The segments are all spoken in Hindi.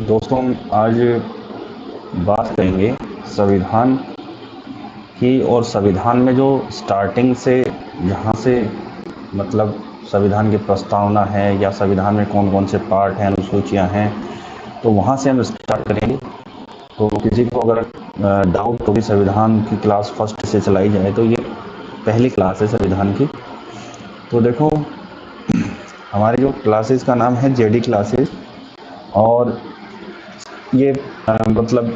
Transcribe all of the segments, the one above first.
दोस्तों, आज बात करेंगे संविधान की। और संविधान में जो स्टार्टिंग से जहाँ से मतलब संविधान की प्रस्तावना है या संविधान में कौन कौन से पार्ट हैं, अनुसूचियाँ हैं, तो वहाँ से हम स्टार्ट करेंगे। तो किसी को अगर डाउट हो कि संविधान की क्लास फर्स्ट से चलाई जाए तो ये पहली क्लास है संविधान की। तो देखो, हमारी जो क्लासेस का नाम है जेडी क्लासेस। और ये मतलब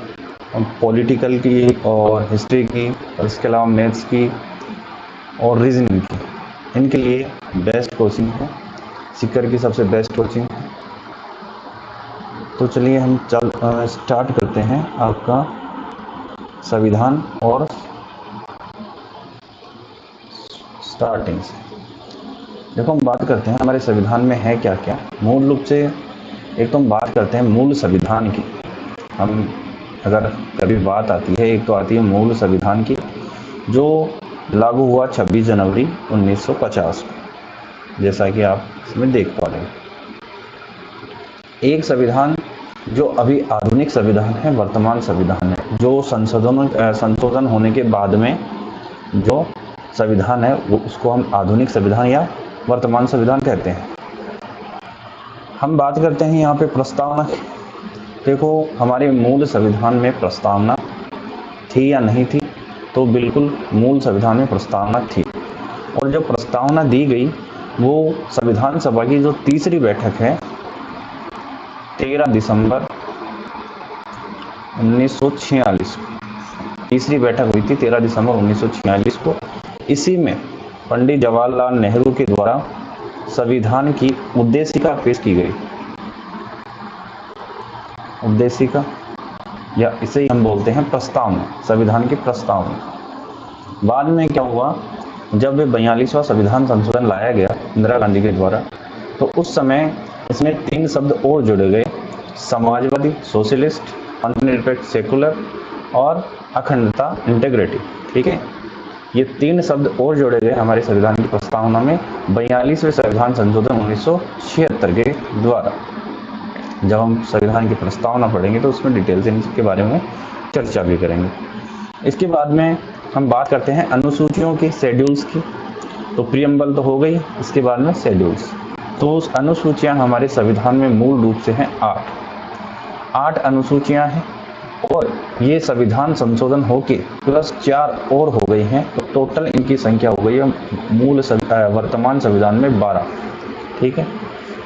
पॉलिटिकल की और हिस्ट्री की और इसके अलावा मैथ्स की और रीजनिंग की, इनके लिए बेस्ट कोचिंग है। सीकर की सबसे बेस्ट कोचिंग है। तो चलिए हम स्टार्ट करते हैं आपका संविधान और स्टार्टिंग से। देखो, हम बात करते हैं हमारे संविधान में है क्या क्या। मूल रूप से एक तो हम बात करते हैं मूल संविधान की। हम अगर कभी बात आती है, एक तो आती है मूल संविधान की, जो लागू हुआ 26 जनवरी 1950 को, जैसा कि आप इसमें देख पा रहे हैं। एक संविधान जो अभी आधुनिक संविधान है, वर्तमान संविधान है, जो संशोधन होने के बाद में जो संविधान है वो उसको हम आधुनिक संविधान या वर्तमान संविधान कहते हैं। हम बात करते हैं यहाँ पे प्रस्तावना की। देखो, हमारे मूल संविधान में प्रस्तावना थी या नहीं थी, तो बिल्कुल मूल संविधान में प्रस्तावना थी। और जो प्रस्तावना दी गई वो संविधान सभा की जो तीसरी बैठक है, 13 दिसंबर 1946 को तीसरी बैठक हुई थी, 13 दिसंबर 1946 को। इसी में पंडित जवाहरलाल नेहरू के द्वारा संविधान की उद्देशिका पेश की गई। उद्देशिका या इसे ही हम बोलते हैं प्रस्तावना, संविधान की प्रस्तावना। बाद में क्या हुआ, जब 42वां संविधान संशोधन लाया गया इंदिरा गांधी के द्वारा, तो उस समय इसमें 3 शब्द और जोड़े गए: समाजवादी, सोशलिस्ट, धर्मनिरपेक्ष सेकुलर, और अखंडता, इंटेग्रिटी। ठीक है, ये 3 शब्द और जोड़े गए हमारे संविधान की प्रस्तावना में 42वें संविधान संशोधन 1976 के द्वारा। जब हम संविधान की प्रस्तावना पढ़ेंगे तो उसमें डिटेल से इसके बारे में चर्चा भी करेंगे। इसके बाद में हम बात करते हैं अनुसूचियों की, शेड्यूल्स की। तो प्रियम्बल तो हो गई, इसके बाद में शेड्यूल्स। तो उस अनुसूचियां हमारे संविधान में मूल रूप से हैं 8 अनुसूचियां हैं। और ये संविधान संशोधन होके प्लस 4 और हो गई हैं, तो टोटल इनकी संख्या हो गई है मूल वर्तमान संविधान में 12। ठीक है,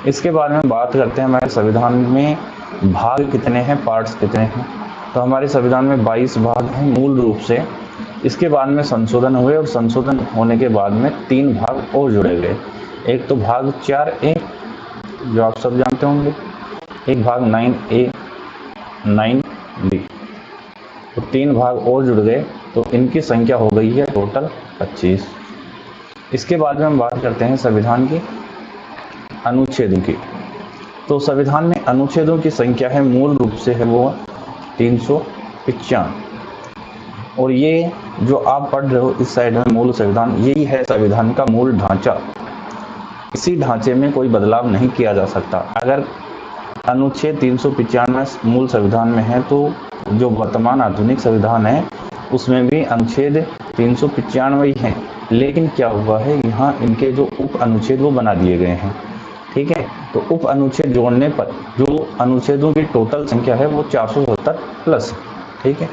इसके बारे में बात करते हैं हमारे संविधान में भाग कितने हैं, पार्ट्स कितने हैं। तो हमारे संविधान में 22 भाग हैं मूल रूप से। इसके बाद में संशोधन हुए और संशोधन होने के बाद में 3 भाग और जोड़े गए। एक तो भाग 4A, जो आप सब जानते होंगे, एक भाग 9A, 9B। तो 3 भाग और जुड़ गए, तो इनकी संख्या हो गई है टोटल 25। इसके बाद में हम बात करते हैं संविधान की अनुच्छेदों की। तो संविधान में अनुच्छेदों की संख्या है मूल रूप से है वो 395। और ये जो आप पढ़ रहे हो इस साइड में मूल संविधान, यही है संविधान का मूल ढांचा। इसी ढांचे में कोई बदलाव नहीं किया जा सकता। अगर अनुच्छेद 395 मूल संविधान में है, तो जो वर्तमान आधुनिक संविधान है उसमें भी अनुच्छेद 395 ही है। लेकिन क्या हुआ है, यहाँ इनके जो उप अनुच्छेद वो बना दिए गए हैं। ठीक है, तो उप अनुच्छेद जोड़ने पर जो अनुच्छेदों की टोटल संख्या है वो 470 प्लस। ठीक है,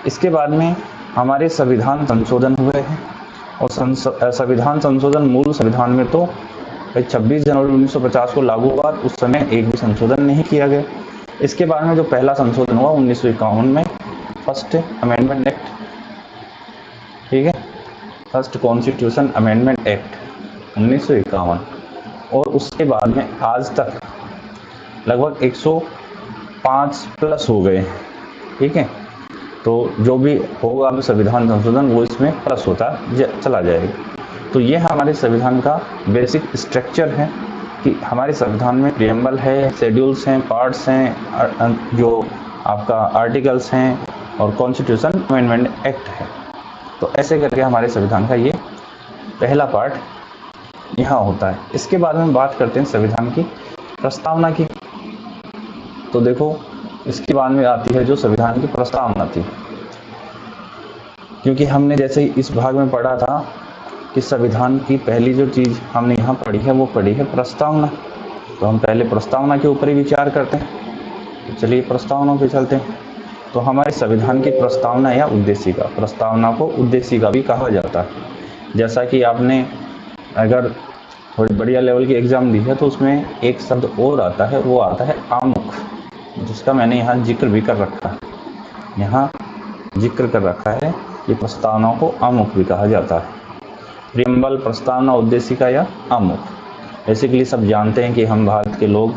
इसके बाद में हमारे संविधान संशोधन हुए हैं। और संविधान संशोधन मूल संविधान में तो 26 जनवरी 1950 को लागू हुआ, उस समय एक भी संशोधन नहीं किया गया। इसके बाद में जो पहला संशोधन हुआ 1951 में, फर्स्ट अमेंडमेंट एक्ट। ठीक है, फर्स्ट कॉन्स्टिट्यूशन अमेंडमेंट एक्ट 1951। और उसके बाद में आज तक लगभग 105 प्लस हो गए। ठीक है, तो जो भी होगा अभी संविधान संशोधन वो इसमें प्लस होता चला जाएगा। तो ये हमारे संविधान का बेसिक स्ट्रक्चर है कि हमारे संविधान में प्रियम्बल है, शेड्यूल्स हैं, पार्ट्स हैं, जो आपका आर्टिकल्स हैं, और कॉन्स्टिट्यूशन अमेंडमेंट एक्ट है। तो ऐसे करके हमारे संविधान का ये पहला पार्ट यहाँ होता है। इसके बाद में बात करते हैं संविधान की प्रस्तावना की। तो देखो इसके बाद में आती है जो संविधान की प्रस्तावना थी, क्योंकि हमने जैसे ही इस भाग में पढ़ा था कि संविधान की पहली जो चीज़ हमने यहाँ पढ़ी है वो पढ़ी है प्रस्तावना। तो हम पहले प्रस्तावना के ऊपर ही विचार करते हैं। तो चलिए प्रस्तावना पे चलते हैं। तो हमारे संविधान की प्रस्तावना या उद्देशिका, प्रस्तावना को उद्देशिका भी कहा जाता है। जैसा कि आपने अगर थोड़ी बढ़िया लेवल की एग्ज़ाम दी है तो उसमें एक शब्द और आता है, वो आता है आमुख, जिसका मैंने यहाँ जिक्र भी कर रखा है। यहाँ जिक्र कर रखा है कि प्रस्तावना को आमुख भी कहा जाता है। प्रियम्बल, प्रस्तावना, उद्देशिका या आमुख। बेसिकली सब जानते हैं कि हम भारत के लोग,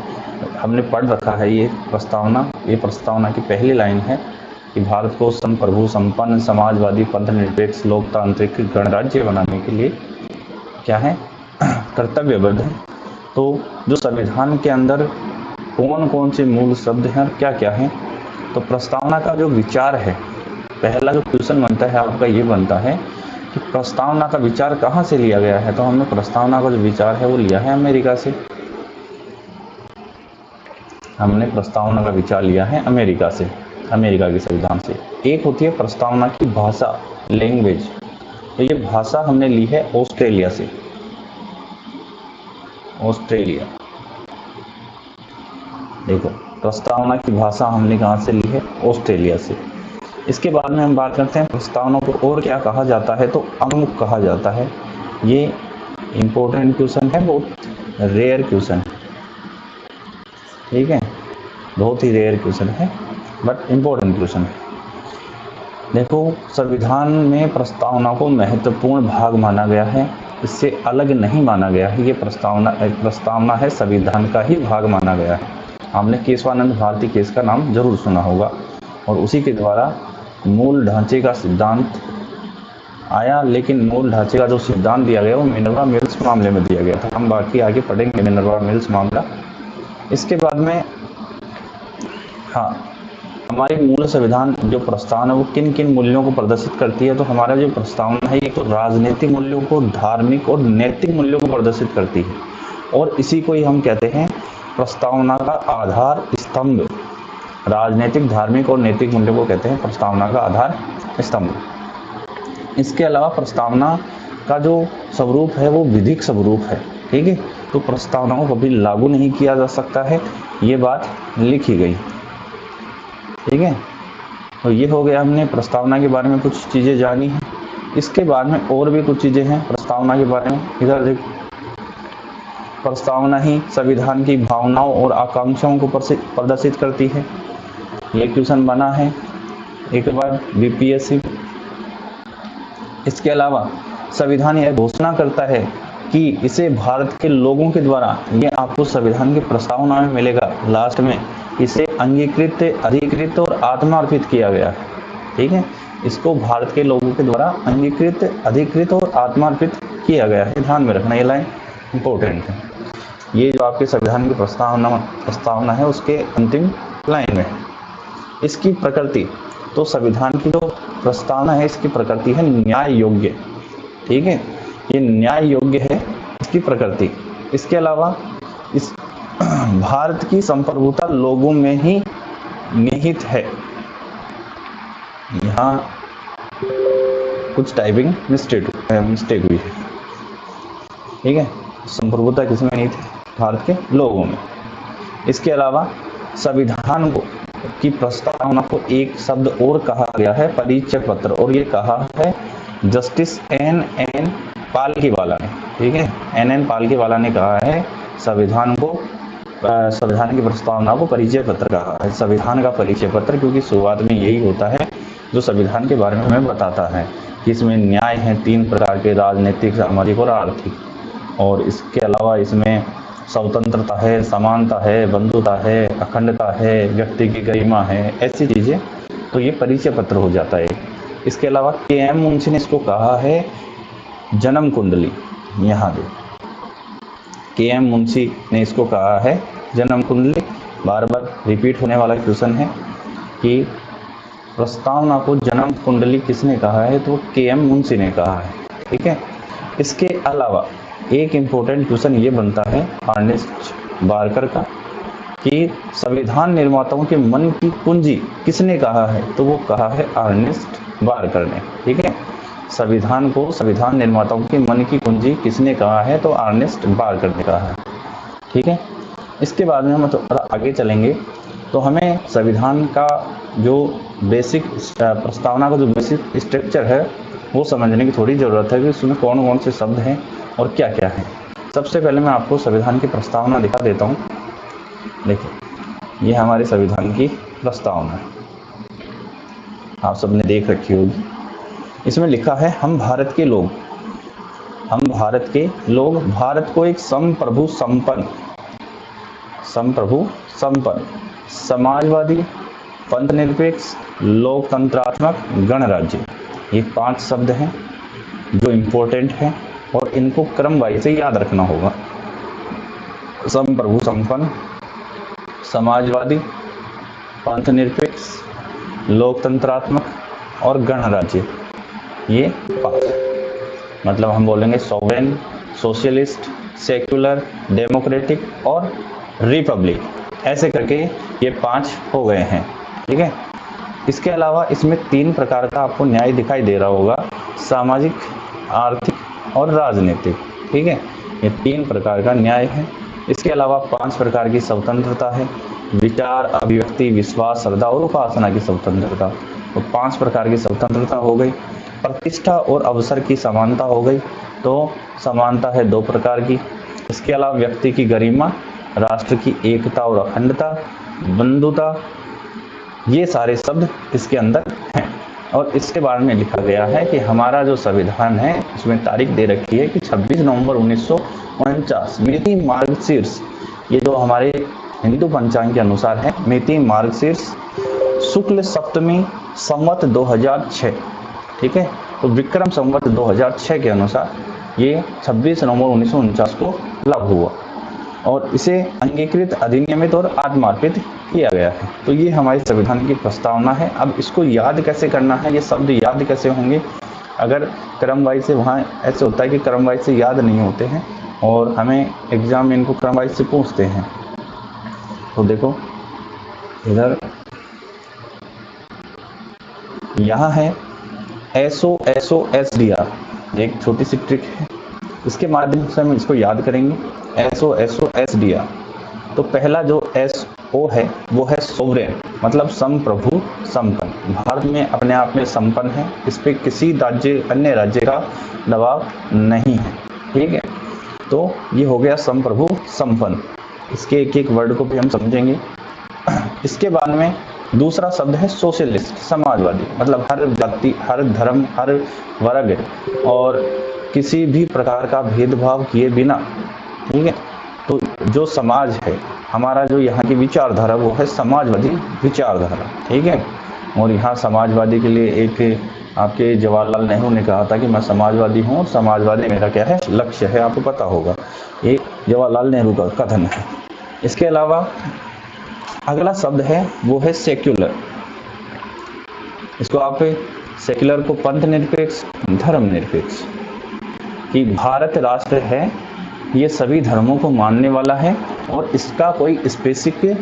हमने पढ़ रखा है ये प्रस्तावना की पहली लाइन है कि भारत को संप्रभु, संपन्न, समाजवादी, पंथनिरपेक्ष, लोकतांत्रिक गणराज्य बनाने के लिए क्या है, कर्तव्यबद्ध है। तो जो संविधान के अंदर कौन कौन से मूल शब्द हैं, क्या क्या हैं, तो प्रस्तावना का जो विचार है, पहला जो क्वेश्चन बनता है आपका ये बनता है कि प्रस्तावना का विचार कहाँ से लिया गया है। तो हमने प्रस्तावना का जो विचार है वो लिया है अमेरिका से। हमने प्रस्तावना का विचार लिया है अमेरिका से, अमेरिका के संविधान से। एक होती है प्रस्तावना की भाषा, लैंग्वेज। तो ये भाषा हमने ली है ऑस्ट्रेलिया से, ऑस्ट्रेलिया। देखो प्रस्तावना की भाषा हमने कहाँ से ली है, ऑस्ट्रेलिया से। इसके बाद में हम बात करते हैं प्रस्तावना को और क्या कहा जाता है, तो आमुख कहा जाता है। ये इम्पोर्टेंट क्वेश्चन है, बहुत रेयर क्वेश्चन है, ठीक है, बहुत ही रेयर क्वेश्चन है बट इम्पोर्टेंट क्वेश्चन है। देखो संविधान में प्रस्तावना को महत्वपूर्ण भाग माना गया है, इससे अलग नहीं माना गया है। ये प्रस्तावना है, संविधान का ही भाग माना गया है। हमने केशवानंद भारती केस का नाम जरूर सुना होगा, और उसी के द्वारा मूल ढांचे का सिद्धांत आया। लेकिन मूल ढांचे का जो सिद्धांत दिया गया वो मिनर्वा मिल्स मामले में दिया गया था। हम बाकी आगे पढ़ेंगे मिनर्वा मिल्स मामला। इसके बाद में हाँ, हमारी मूल संविधान जो प्रस्तावना है वो किन किन मूल्यों को प्रदर्शित करती है। तो हमारा जो प्रस्तावना है ये तो राजनीतिक मूल्यों को, धार्मिक और नैतिक मूल्यों को प्रदर्शित करती है, और इसी को ही हम कहते हैं प्रस्तावना का आधार स्तंभ। राजनीतिक, धार्मिक और नैतिक मूल्यों को कहते हैं प्रस्तावना का आधार स्तंभ। इसके अलावा प्रस्तावना का जो स्वरूप है वो विधिक स्वरूप है, ठीक है। तो प्रस्तावना को कभी लागू नहीं किया जा सकता है, ये बात लिखी गई, ठीक है। तो ये हो गया, हमने प्रस्तावना के बारे में कुछ चीज़ें जानी हैं। इसके बाद में और भी कुछ चीज़ें हैं प्रस्तावना के बारे में। इधर देख, प्रस्तावना ही संविधान की भावनाओं और आकांक्षाओं को प्रदर्शित करती है। ये क्वेश्चन बना है एक बार बीपीएससी। इसके अलावा संविधान यह घोषणा करता है कि इसे भारत के लोगों के द्वारा, ये आपको संविधान की प्रस्तावना में मिलेगा लास्ट में, इसे अंगीकृत, अधिकृत और आत्मार्पित किया गया है, ठीक है। इसको भारत के लोगों के द्वारा अंगीकृत, अधिकृत और आत्मार्पित किया गया है। ध्यान में रखना, ये लाइन इंपॉर्टेंट है। ये जो आपके संविधान की प्रस्तावना है उसके अंतिम लाइन में। इसकी प्रकृति, तो संविधान की जो प्रस्तावना है इसकी प्रकृति है न्याय योग्य, ठीक है। ये न्याय योग्य है इसकी प्रकृति। इसके अलावा इस भारत की संप्रभुता लोगों में ही निहित है। यहाँ कुछ टाइपिंग मिस्टेक हुई है, ठीक है। संप्रभुता किसमें निहित है, भारत के लोगों में। इसके अलावा संविधान की प्रस्तावना को एक शब्द और कहा गया है, परिचय पत्र, और ये कहा है जस्टिस एन पालकीवाला ने, ठीक है। एन पालकीवाला ने कहा है संविधान की प्रस्तावना को परिचय पत्र कहा है। संविधान का परिचय पत्र, क्योंकि शुरुआत में यही होता है जो संविधान के बारे में हमें बताता है कि इसमें न्याय है 3 प्रकार के, राजनीतिक, सामाजिक और आर्थिक। और इसके अलावा इसमें स्वतंत्रता है, समानता है, बंधुता है, अखंडता है, व्यक्ति की गरिमा है, ऐसी चीज़ें। तो ये परिचय पत्र हो जाता है। इसके अलावा के.एम. मुंशी ने इसको कहा है जन्म कुंडली। यहाँ दे, के.एम. मुंशी ने इसको कहा है जन्म कुंडली। बार बार रिपीट होने वाला क्वेश्चन है कि प्रस्तावना को जन्म कुंडली किसने कहा है, तो के.एम. मुंशी ने कहा है, ठीक है। इसके अलावा एक इम्पोर्टेंट क्वेश्चन ये बनता है अर्नेस्ट बार्कर का कि संविधान निर्माताओं के मन की कुंजी किसने कहा है, तो वो कहा है अर्नेस्ट बार्कर ने। ठीक है, संविधान को संविधान निर्माताओं के मन की कुंजी किसने कहा है, तो अर्नेस्ट बार्कर ने कहा है। ठीक है, इसके बाद में हम थोड़ा आगे चलेंगे तो हमें संविधान का जो बेसिक प्रस्तावना का जो बेसिक स्ट्रक्चर है वो समझने की थोड़ी ज़रूरत है कि उसमें कौन कौन से शब्द हैं और क्या क्या है। सबसे पहले मैं आपको संविधान की प्रस्तावना दिखा देता हूँ। देखिए, ये हमारे संविधान की प्रस्तावना है, आप सबने देख रखी होगी। इसमें लिखा है, हम भारत के लोग भारत को एक संप्रभु संपन्न समाजवादी पंथनिरपेक्ष लोकतंत्रात्मक गणराज्य, ये 5 शब्द हैं जो इम्पोर्टेंट हैं और इनको क्रम वाइज से याद रखना होगा। संप्रभु संपन्न, समाजवादी, पंथनिरपेक्ष, लोकतंत्रात्मक और गणराज्य, ये 5 मतलब हम बोलेंगे सॉवरेन, सोशलिस्ट, सेक्युलर, डेमोक्रेटिक और रिपब्लिक, ऐसे करके ये 5 हो गए हैं। ठीक है, इसके अलावा इसमें 3 प्रकार का आपको न्याय दिखाई दे रहा होगा, सामाजिक, आर्थिक और राजनीतिक। ठीक है, ये 3 प्रकार का न्याय है। इसके अलावा 5 प्रकार की स्वतंत्रता है, विचार, अभिव्यक्ति, विश्वास, श्रद्धा और उपासना की स्वतंत्रता। तो 5 प्रकार की स्वतंत्रता हो गई। प्रतिष्ठा और अवसर की समानता हो गई, तो समानता है 2 प्रकार की। इसके अलावा व्यक्ति की गरिमा, राष्ट्र की एकता और अखंडता, बंधुता, ये सारे शब्द इसके अंदर हैं। और इसके बारे में लिखा गया है कि हमारा जो संविधान है उसमें तारीख दे रखी है कि 26 नवंबर 1949 मिति मार्गशीर्ष, ये जो हमारे हिंदू पंचांग के अनुसार है, मिति मार्गशीर्ष शुक्ल सप्तमी संवत 2006। ठीक है, तो विक्रम संवत 2006 के अनुसार ये 26 नवंबर 1949 को लागू हुआ और इसे अंगीकृत, अधिनियमित और आत्मार्पित किया गया है। तो ये हमारे संविधान की प्रस्तावना है। अब इसको याद कैसे करना है, ये शब्द याद कैसे होंगे, अगर क्रम वाइज से, वहाँ ऐसे होता है कि क्रम वाइज से याद नहीं होते हैं और हमें एग्जाम में इनको क्रम वाइज से पूछते हैं। तो देखो इधर यहाँ है SOSOSDR, एक छोटी सी ट्रिक है, इसके माध्यम से हम इसको याद करेंगे। SOSOSDR, तो पहला जो SO है वो है सोवरेन, मतलब संप्रभु संपन्न, भारत में अपने आप में संपन्न है, इस पर किसी अन्य राज्य का दबाव नहीं है। ठीक है, तो ये हो गया संप्रभु संपन्न। इसके एक एक वर्ड को भी हम समझेंगे। इसके बाद में दूसरा शब्द है सोशलिस्ट, समाजवादी, मतलब हर जाति, हर धर्म, हर वर्ग और किसी भी प्रकार का भेदभाव किए बिना। ठीक है, तो जो समाज है हमारा, जो यहाँ की विचारधारा वो है समाजवादी विचारधारा। ठीक है, और यहाँ समाजवादी के लिए एक आपके जवाहरलाल नेहरू ने कहा था कि मैं समाजवादी हूँ, समाजवादी मेरा क्या है, लक्ष्य है, आपको पता होगा, ये जवाहरलाल नेहरू का कथन है। इसके अलावा अगला शब्द है वो है सेक्युलर। इसको आप सेक्युलर को पंथ निरपेक्ष, धर्म निरपेक्ष, कि भारत राष्ट्र है ये सभी धर्मों को मानने वाला है और इसका कोई स्पेसिफिक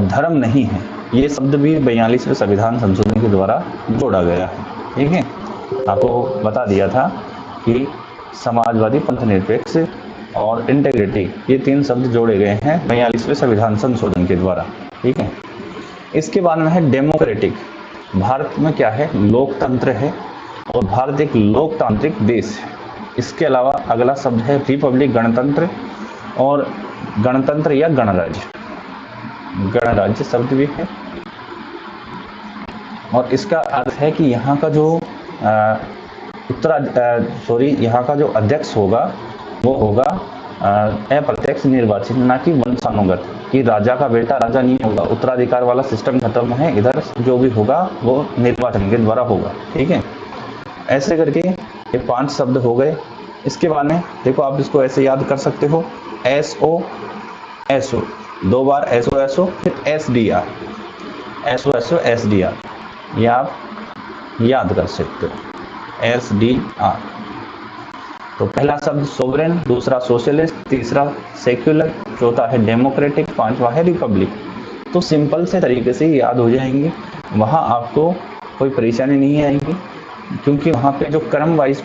धर्म नहीं है। ये शब्द भी 42वें संविधान संशोधन के द्वारा जोड़ा गया है। ठीक है, आपको बता दिया था कि समाजवादी, पंथ निरपेक्ष और इंटेग्रिटी, ये 3 शब्द जोड़े गए हैं 42वें संविधान संशोधन के द्वारा। ठीक है, इसके बाद में है डेमोक्रेटिक। भारत में क्या है, लोकतंत्र है और भारत एक लोकतांत्रिक देश है। इसके अलावा अगला शब्द है रिपब्लिक, गणतंत्र, और गणतंत्र या गणराज्य, गणराज्य शब्द भी है। और इसका अर्थ है कि यहाँ का जो यहाँ का जो अध्यक्ष होगा वो होगा अप्रत्यक्ष निर्वाचित, ना कि वंशानुगत, कि राजा का बेटा राजा नहीं होगा, उत्तराधिकार वाला सिस्टम खत्म है, इधर जो भी होगा वो निर्वाचन के द्वारा होगा। ठीक है, ऐसे करके ये 5 शब्द हो गए। इसके बाद में देखो, आप इसको ऐसे याद कर सकते हो, SOSO, 2 बार SOSO, फिर SDR, SOSOSDR, ये आप याद कर सकते हो, SDR। तो पहला शब्द सोवरेन, दूसरा सोशलिस्ट, तीसरा सेक्युलर, चौथा है डेमोक्रेटिक, पांचवा है रिपब्लिक। तो सिंपल से तरीके से याद हो जाएंगे, वहाँ आपको कोई परेशानी नहीं आएगी, क्योंकि वहाँ पे जो क्रम वाइज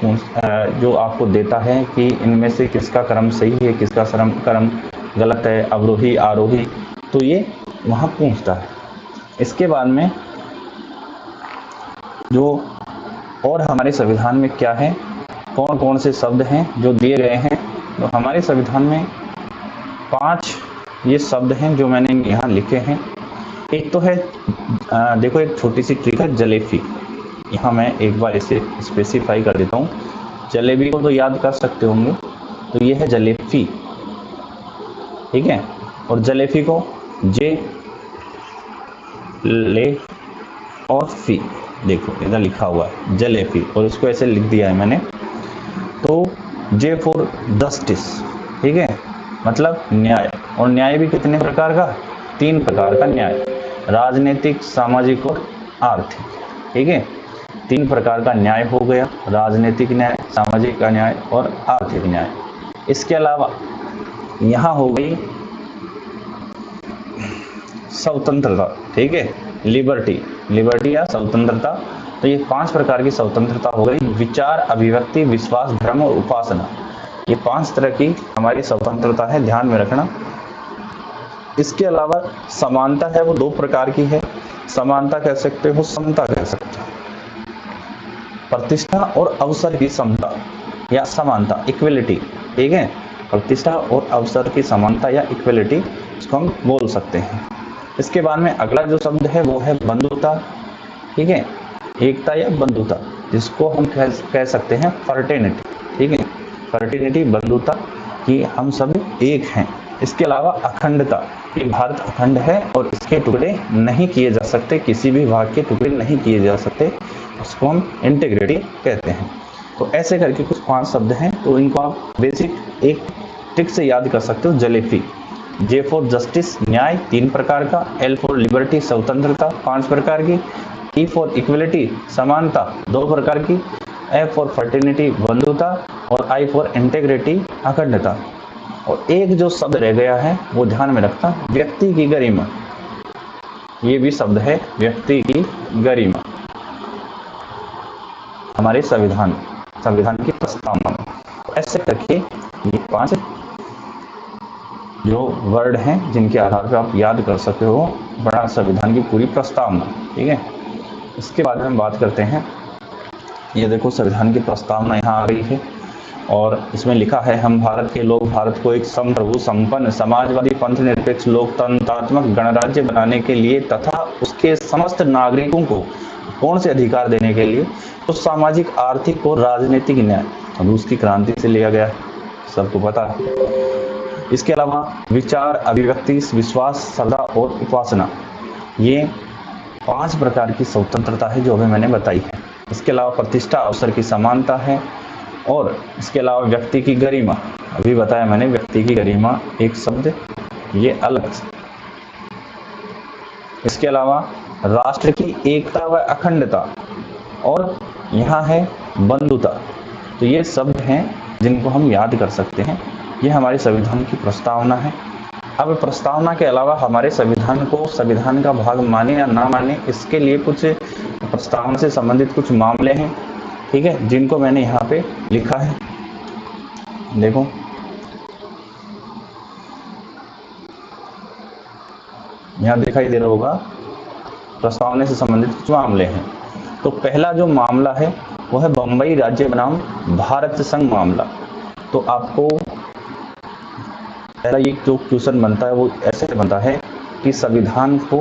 जो आपको देता है कि इनमें से किसका क्रम सही है, किसका क्रम गलत है, अवरोही आरोही, तो ये वहाँ पूछता है। इसके बाद में जो और हमारे संविधान में क्या है, कौन कौन से शब्द हैं जो दिए गए हैं, तो हमारे संविधान में 5 ये शब्द हैं जो मैंने यहाँ लिखे हैं। एक तो है देखो, एक छोटी सी ट्रिक है, जलेफी। यहाँ मैं एक बार इसे स्पेसिफाई कर देता हूँ। जलेबी को तो याद कर सकते होंगे, तो ये है जलेफी, ठीक है। और जलेफी को जे ले और फी, देखो इधर लिखा हुआ है जलेफी, और इसको ऐसे लिख दिया है मैंने। तो जे फॉर जस्टिस, ठीक है, मतलब न्याय। और न्याय भी कितने प्रकार का, 3 प्रकार का न्याय, राजनीतिक, सामाजिक और आर्थिक, ठीक है। 3 प्रकार का न्याय हो गया, राजनीतिक न्याय, सामाजिक का न्याय और आर्थिक न्याय। इसके अलावा यहाँ हो गई स्वतंत्रता, ठीक है, लिबर्टी या स्वतंत्रता। तो ये 5 प्रकार की स्वतंत्रता हो गई, विचार, अभिव्यक्ति, विश्वास, धर्म और उपासना। ये 5 तरह की हमारी स्वतंत्रता है, ध्यान में रखना। इसके अलावा समानता है, वो 2 प्रकार की है। समानता कह सकते हो, समता कह सकते हो। प्रतिष्ठा और अवसर की समता या समानता, इक्वलिटी, ठीक है। प्रतिष्ठा और अवसर की समानता या इक्वलिटी, इसको हम बोल सकते हैं। इसके बाद में अगला जो शब्द है वो है बंधुता, ठीक है, एकता या बंधुता, जिसको हम कह सकते हैं फर्टेनिटी, ठीक है, फर्टेनिटी, बंधुता, कि हम सब एक हैं। इसके अलावा अखंडता, कि भारत अखंड है और इसके टुकड़े नहीं किए जा सकते, किसी भी भाग के टुकड़े नहीं किए जा सकते, उसको हम इंटीग्रिटी कहते हैं। तो ऐसे करके कुछ 5 शब्द हैं, तो इनको आप बेसिक एक ट्रिक से याद कर सकते हो। जलेफी, जे फॉर जस्टिस, न्याय 3 प्रकार का, एल फॉर लिबर्टी, स्वतंत्रता 5 प्रकार की, ई फॉर इक्वलिटी, समानता 2 प्रकार की, एफ फॉर फर्टिनिटी, बंधुता, और आई फॉर इंटेग्रिटी, अखंडता। और एक जो शब्द रह गया है वो ध्यान में रखना, व्यक्ति की गरिमा। ये भी शब्द है, व्यक्ति की गरिमा, हमारे संविधान की प्रस्तावना में। ऐसे करके ये 5 जो वर्ड हैं जिनके आधार पर आप याद कर सकते हो बड़ा संविधान की पूरी प्रस्तावना, ठीक है। इसके बाद में हम बात करते हैं, ये देखो संविधान की प्रस्तावना यहाँ आ गई है, और इसमें लिखा है, हम भारत के लोग भारत को एक संप्रभु, संपन्न, समाजवादी, पंथ निरपेक्ष, लोकतंत्रात्मक गणराज्य बनाने के लिए तथा उसके समस्त नागरिकों को कौन से अधिकार देने के लिए, तो सामाजिक, आर्थिक और राजनीतिक न्याय, रूस की क्रांति से लिया गया है, सबको पता है। इसके अलावा विचार, अभिव्यक्ति, विश्वास, श्रद्धा और उपासना, ये 5 प्रकार की स्वतंत्रता है जो अभी मैंने बताई है। इसके अलावा प्रतिष्ठा, अवसर की समानता है, और इसके अलावा व्यक्ति की गरिमा, अभी बताया मैंने, व्यक्ति की गरिमा एक शब्द, ये अलग। इसके अलावा राष्ट्र की एकता व अखंडता, और यहाँ है बंधुता। तो ये शब्द हैं जिनको हम याद कर सकते हैं। ये हमारे संविधान की प्रस्तावना है। अब प्रस्तावना के अलावा हमारे संविधान को संविधान का भाग माने या ना माने, इसके लिए कुछ प्रस्तावना से संबंधित कुछ मामले हैं, ठीक है, जिनको मैंने यहाँ पे लिखा है। देखो, यहाँ दिखाई दे रहा होगा, प्रस्तावना से संबंधित कुछ मामले हैं। तो पहला जो मामला है वो है बम्बई राज्य बनाम भारत संघ मामला। तो आपको पहला ये जो क्वेश्चन बनता है वो ऐसे बनता है कि संविधान को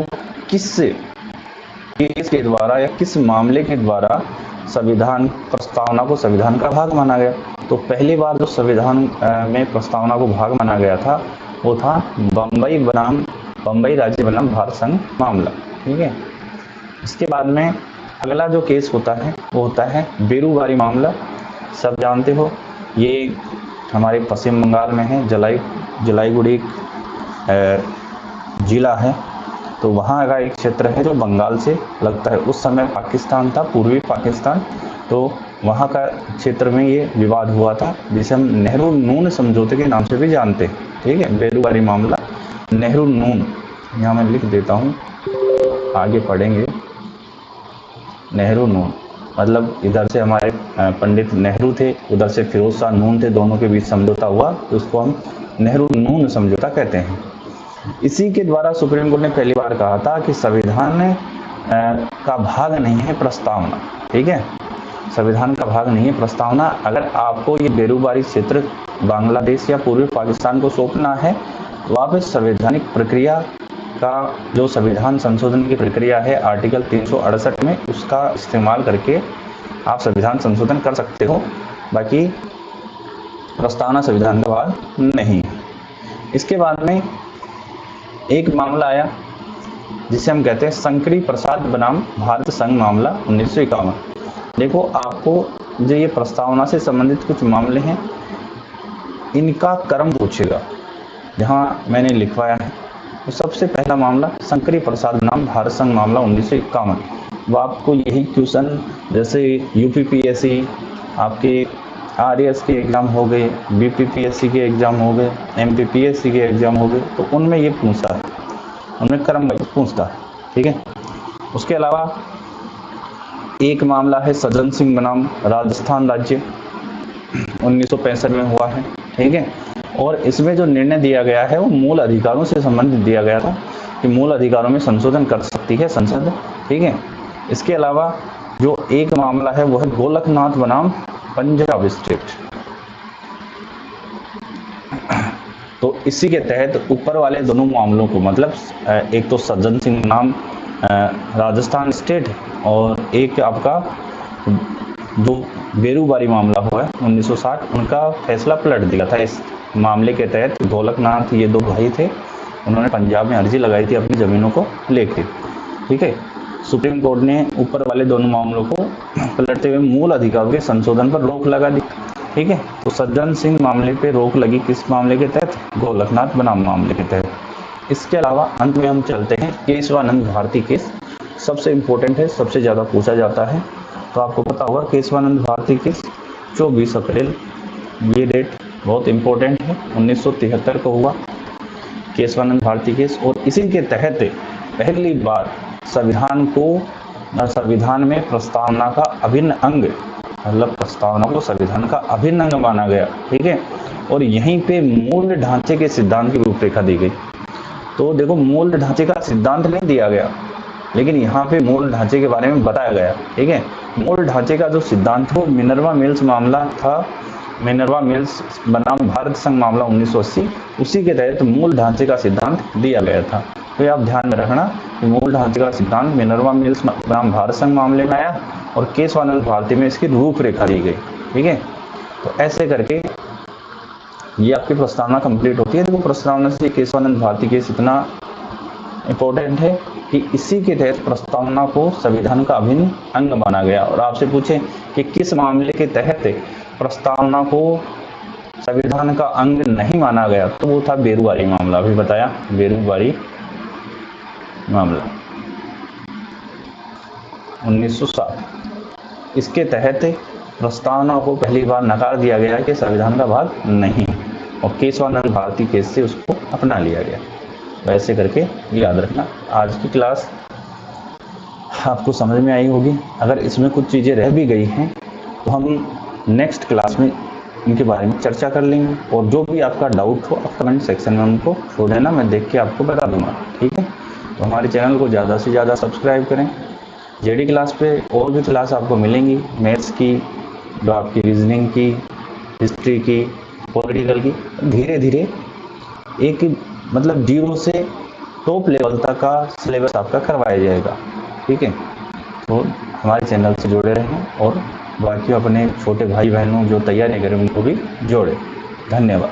किस केस के द्वारा या किस मामले के द्वारा संविधान प्रस्तावना को संविधान का भाग माना गया। तो पहली बार जो संविधान में प्रस्तावना को भाग माना गया था वो था बम्बई राज्य बनाम भारत संघ मामला, ठीक है। इसके बाद में अगला जो केस होता है वो होता है बेरूबारी मामला। सब जानते हो, ये हमारे पश्चिम बंगाल में है, जलाईगुड़ी जिला है। तो वहाँ का एक क्षेत्र है जो बंगाल से लगता है। उस समय पाकिस्तान था, पूर्वी पाकिस्तान। तो वहाँ का क्षेत्र में ये विवाद हुआ था, जिसे हम नेहरू नून समझौते के नाम से भी जानते हैं। ठीक है, बेरूबारी मामला, नेहरू नून, यहाँ मैं लिख देता हूँ, आगे पढ़ेंगे। नेहरू नून मतलब इधर से हमारे पंडित नेहरू थे, उधर से फिरोज शाह नून थे, दोनों के बीच समझौता हुआ, तो उसको हम नेहरू नून समझौता कहते हैं। इसी के द्वारा सुप्रीम कोर्ट ने पहली बार कहा था कि संविधान का भाग नहीं है प्रस्तावना। ठीक है, संविधान का भाग नहीं है प्रस्तावना। अगर आपको ये बेरूबारी क्षेत्र बांग्लादेश या पूर्वी पाकिस्तान को सौंपना है, तो आप इस संवैधानिक प्रक्रिया का, जो संविधान संशोधन की प्रक्रिया है आर्टिकल 368 में, उसका इस्तेमाल करके आप संविधान संशोधन कर सकते हो। बाकी प्रस्तावना संविधान का भाग नहीं है। इसके बाद में एक मामला आया जिसे हम कहते हैं शंकरी प्रसाद बनाम भारत संघ मामला 1951। देखो, आपको जो ये प्रस्तावना से संबंधित कुछ मामले हैं, इनका क्रम पूछेगा। जहाँ मैंने लिखवाया है, तो सबसे पहला मामला शंकरी प्रसाद बनाम भारत संघ मामला 1951। वो आपको यही क्वेश्चन, जैसे यूपीपीएससी, आपके आरएएस के एग्ज़ाम हो गए, बीपीपीएससी के एग्ज़ाम हो गए, एमपीपीएससी के एग्ज़ाम हो गए, तो उनमें ये पूछता है, उनमें क्रम वाइज पूछता है। ठीक है, उसके अलावा एक मामला है सज्जन सिंह बनाम राजस्थान राज्य, 1965 में हुआ है। ठीक है, और इसमें जो निर्णय दिया गया है वो मूल अधिकारों से संबंधित दिया गया था कि मूल अधिकारों में संशोधन कर सकती है संसद। ठीक है, इसके अलावा जो एक मामला है वो है गोलकनाथ बनाम पंजाब स्टेट। तो इसी के तहत ऊपर वाले दोनों मामलों को, मतलब एक तो सज्जन सिंह बनाम राजस्थान स्टेट, और एक आपका जो बेरूबारी मामला हुआ है 1960, उनका फैसला पलट दिया था। इस मामले के तहत गोलकनाथ, ये दो भाई थे, उन्होंने पंजाब में अर्जी लगाई थी अपनी ज़मीनों को लेके। ठीक है, सुप्रीम कोर्ट ने ऊपर वाले दोनों मामलों को पलटते हुए मूल अधिकारों के संशोधन पर रोक लगा दी। ठीक है, तो सज्जन सिंह मामले पे रोक लगी, किस मामले के तहत? गोलकनाथ बनाम मामले के तहत। इसके अलावा अंत में हम चलते हैं केशवानंद भारती केस, सबसे इम्पोर्टेंट है, सबसे ज़्यादा पूछा जाता है। तो आपको पता होगा केशवानंद भारती केस 24 अप्रैल, ये डेट बहुत इम्पोर्टेंट है, 1973 को हुआ केशवानंद भारती केस। और इसी के तहत पहली बार संविधान में प्रस्तावना का अभिन्न अंग, मतलब प्रस्तावना को संविधान का अभिन्न अंग माना गया। ठीक है, और यहीं पे मूल ढांचे के सिद्धांत की रूपरेखा दी गई। तो देखो, मूल ढांचे का सिद्धांत नहीं दिया गया, लेकिन यहाँ पे मूल ढांचे के बारे में बताया गया। ठीक है, मूल ढांचे का जो सिद्धांत वो मिनर्वा मिल्स मामला था, मिनर्वा मिल्स बनाम भारत संघ मामला 1980, उसी के तहत मूल ढांचे का सिद्धांत दिया गया था। तो आप ध्यान में रखना कि मूल ढांचे का सिद्धांत मिनर्वा मिल्स बनाम भारत संघ मामले में आया और केशवानंद भारती में इसकी रूपरेखा दी गई। ठीक है, तो ऐसे करके ये आपकी प्रस्तावना कंप्लीट होती है। देखो, प्रस्तावना से केशवानंद भारती केस इतना इम्पोर्टेंट है कि इसी के तहत प्रस्तावना को संविधान का अभिन्न अंग माना गया। और आपसे पूछे कि किस मामले के तहत प्रस्तावना को संविधान का अंग नहीं माना गया, तो वो था बेरूबारी मामला। अभी बताया, बेरूबारी मामला 1960। इसके तहत प्रस्तावना को पहली बार नकार दिया गया कि संविधान का भाग नहीं, और केशवानंद भारती केस से उसको अपना लिया गया। वैसे करके याद रखना। आज की क्लास आपको समझ में आई होगी। अगर इसमें कुछ चीज़ें रह भी गई हैं तो हम नेक्स्ट क्लास में इनके बारे में चर्चा कर लेंगे, और जो भी आपका डाउट हो आप कमेंट सेक्शन में उनको छोड़ देना, मैं देख के आपको बता दूंगा। ठीक है, तो हमारे चैनल को ज़्यादा से ज़्यादा सब्सक्राइब करें। जेडी क्लास पे और भी क्लास आपको मिलेंगी, मैथ्स की, जो आपकी रीजनिंग की, हिस्ट्री की, पॉलिटिकल की। धीरे धीरे एक मतलब 0 से टॉप लेवल तक का सिलेबस आपका करवाया जाएगा। ठीक है, तो हमारे चैनल से जुड़े रहें, और बाकी अपने छोटे भाई बहनों जो तैयारी करें उनको भी जोड़ें। धन्यवाद।